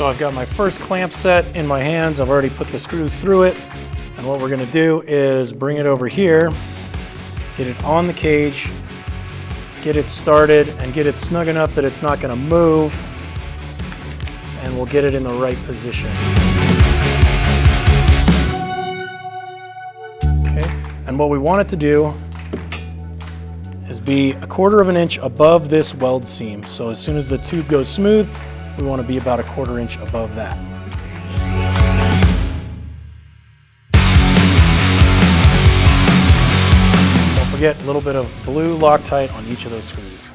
I've got my first clamp set in my hands. I've already put the screws through it. And what we're gonna do is bring it over here, get it on the cage, get it started, and get it snug enough that it's not gonna move. And we'll get it in the right position. Okay, and what we want it to do is be 1/4 of an inch above this weld seam. So as soon as the tube goes smooth, we want to be about 1/4 inch above that. Don't forget a little bit of blue Loctite on each of those screws.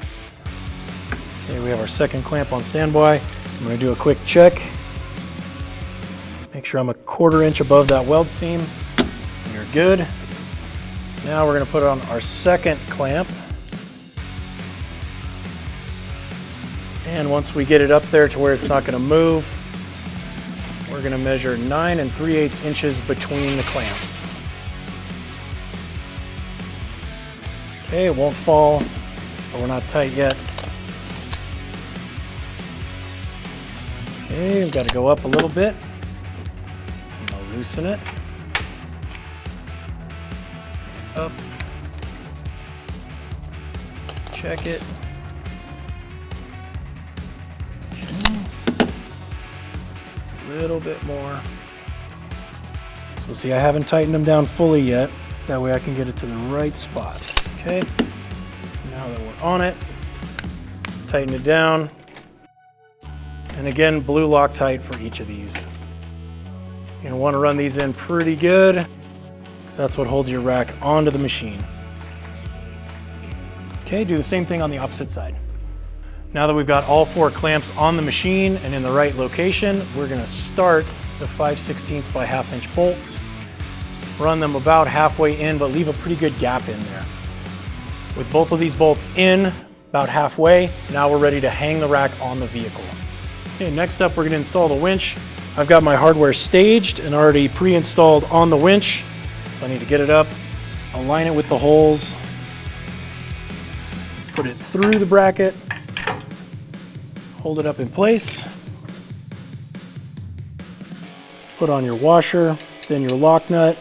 Okay, we have our second clamp on standby. I'm going to do a quick check. Make sure I'm 1/4 inch above that weld seam. You're good. Now we're going to put on our second clamp. And once we get it up there to where it's not going to move, we're going to measure 9 3/8 inches between the clamps. Okay, it won't fall, but we're not tight yet. Okay, we've got to go up a little bit. So I'm going to loosen it. Up. Check it. A little bit more. So see, I haven't tightened them down fully yet. That way I can get it to the right spot. Okay. Now that we're on it, tighten it down. And again, blue Loctite for each of these. You're gonna want to run these in pretty good, because that's what holds your rack onto the machine. Okay, do the same thing on the opposite side. Now that we've got all 4 clamps on the machine and in the right location, we're gonna start the 5/16 by 1/2 inch bolts. Run them about halfway in, but leave a pretty good gap in there. With both of these bolts in, about halfway, now we're ready to hang the rack on the vehicle. Okay, next up we're gonna install the winch. I've got my hardware staged and already pre-installed on the winch. So I need to get it up, align it with the holes, put it through the bracket, hold it up in place, put on your washer, then your lock nut,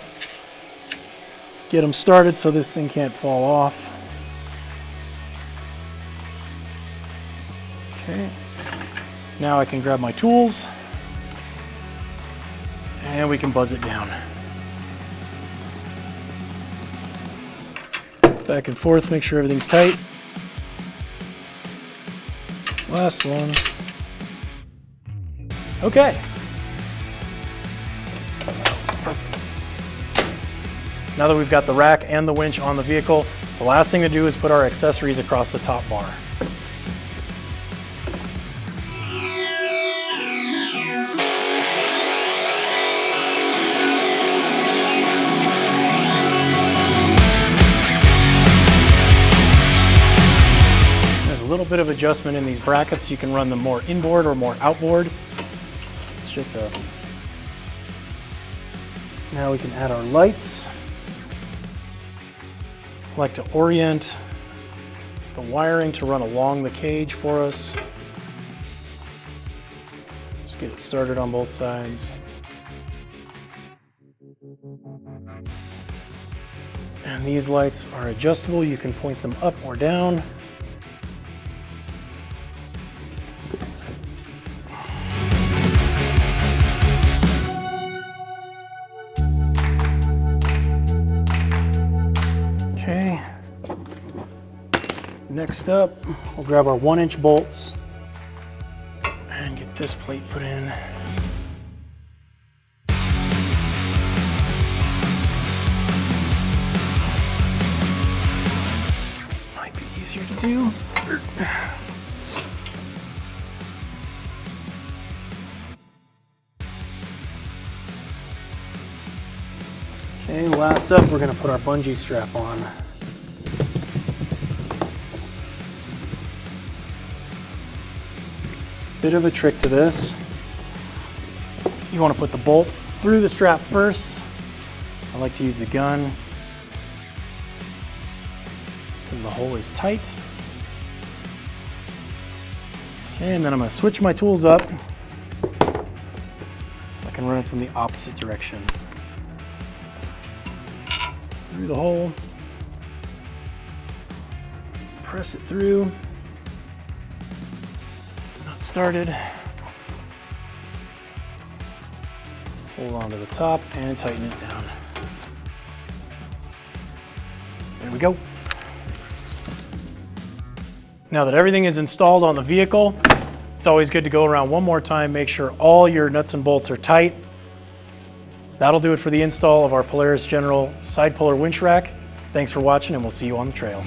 get them started so this thing can't fall off. Okay, now I can grab my tools and we can buzz it down. Back and forth, make sure everything's tight. Last one. Okay. That's perfect. Now that we've got the rack and the winch on the vehicle, the last thing to do is put our accessories across the top bar. A little bit of adjustment in these brackets. You can run them more inboard or more outboard. It's just a... Now we can add our lights. I like to orient the wiring to run along the cage for us. Just get it started on both sides. And these lights are adjustable. You can point them up or down. Okay, next up, we'll grab our 1-inch bolts and get this plate put in. Might be easier to do. Okay, last up, we're going to put our bungee strap on. There's a bit of a trick to this. You want to put the bolt through the strap first. I like to use the gun because the hole is tight. Okay, and then I'm going to switch my tools up. can run it from the opposite direction. Through the hole. Press it through. Not started. Hold on to the top and tighten it down. There we go. Now that everything is installed on the vehicle, it's always good to go around one more time, make sure all your nuts and bolts are tight. That'll do it for the install of our Polaris General Sidepuller Winch Rack. Thanks for watching, and we'll see you on the trail.